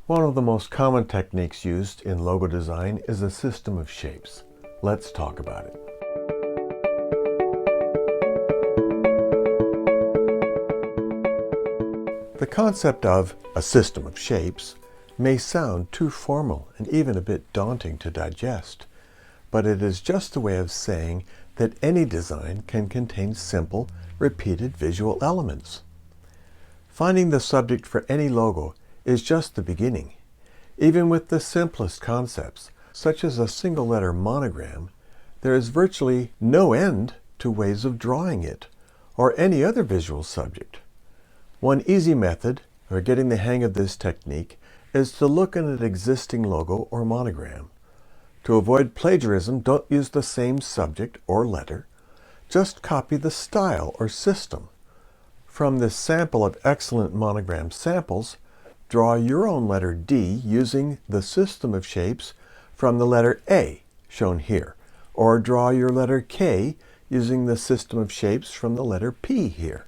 One of the most common techniques used in logo design is a system of shapes. Let's talk about it. The concept of a system of shapes may sound too formal and even a bit daunting to digest, but it is just a way of saying that any design can contain simple, repeated visual elements. Finding the subject for any logo is just the beginning. Even with the simplest concepts, such as a single-letter monogram, there is virtually no end to ways of drawing it, or any other visual subject. One easy method for getting the hang of this technique is to look at an existing logo or monogram. To avoid plagiarism, don't use the same subject or letter. Just copy the style or system. From this sample of excellent monogram samples, draw your own letter D using the system of shapes from the letter A, shown here, or draw your letter K using the system of shapes from the letter P here.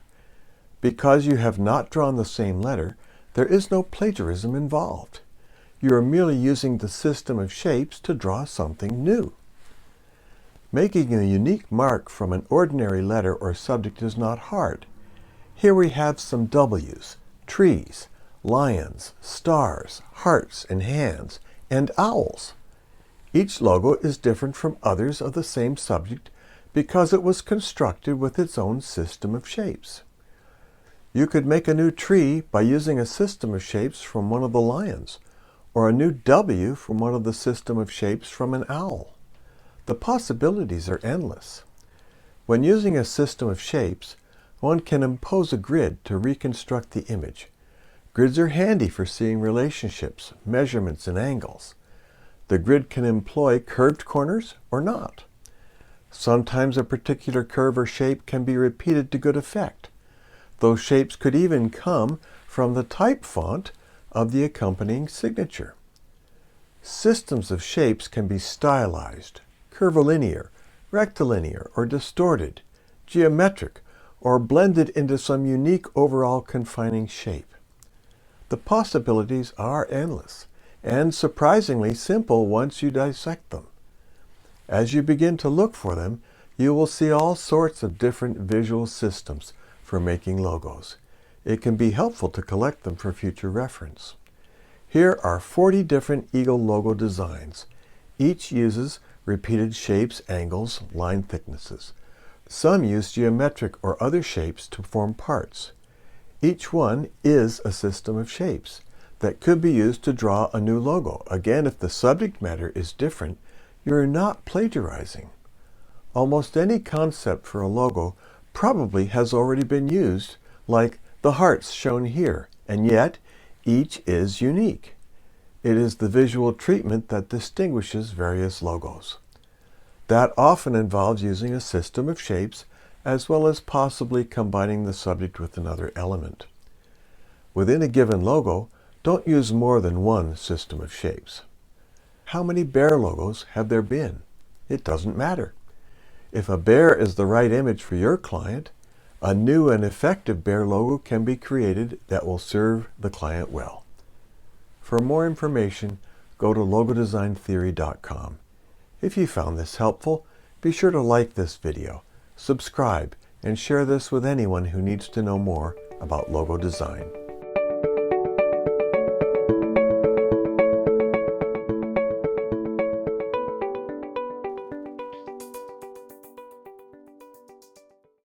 Because you have not drawn the same letter, there is no plagiarism involved. You are merely using the system of shapes to draw something new. Making a unique mark from an ordinary letter or subject is not hard. Here we have some W's, trees, lions, stars, hearts and hands, and owls. Each logo is different from others of the same subject because it was constructed with its own system of shapes. You could make a new tree by using a system of shapes from one of the lions, or a new W from one of the system of shapes from an owl. The possibilities are endless. When using a system of shapes, one can impose a grid to reconstruct the image. Grids are handy for seeing relationships, measurements, and angles. The grid can employ curved corners or not. Sometimes a particular curve or shape can be repeated to good effect. Those shapes could even come from the type font of the accompanying signature. Systems of shapes can be stylized, curvilinear, rectilinear, or distorted, geometric, or blended into some unique overall confining shape. The possibilities are endless and surprisingly simple once you dissect them. As you begin to look for them, you will see all sorts of different visual systems for making logos. It can be helpful to collect them for future reference. Here are 40 different Eagle logo designs. Each uses repeated shapes, angles, line thicknesses. Some use geometric or other shapes to form parts. Each one is a system of shapes that could be used to draw a new logo. Again, if the subject matter is different, you're not plagiarizing. Almost any concept for a logo probably has already been used, like the hearts shown here, and yet each is unique. It is the visual treatment that distinguishes various logos. That often involves using a system of shapes as well as possibly combining the subject with another element. Within a given logo, don't use more than one system of shapes. How many bear logos have there been? It doesn't matter. If a bear is the right image for your client, a new and effective bear logo can be created that will serve the client well. For more information, go to logodesigntheory.com. If you found this helpful, be sure to like this video, subscribe, and share this with anyone who needs to know more about logo design.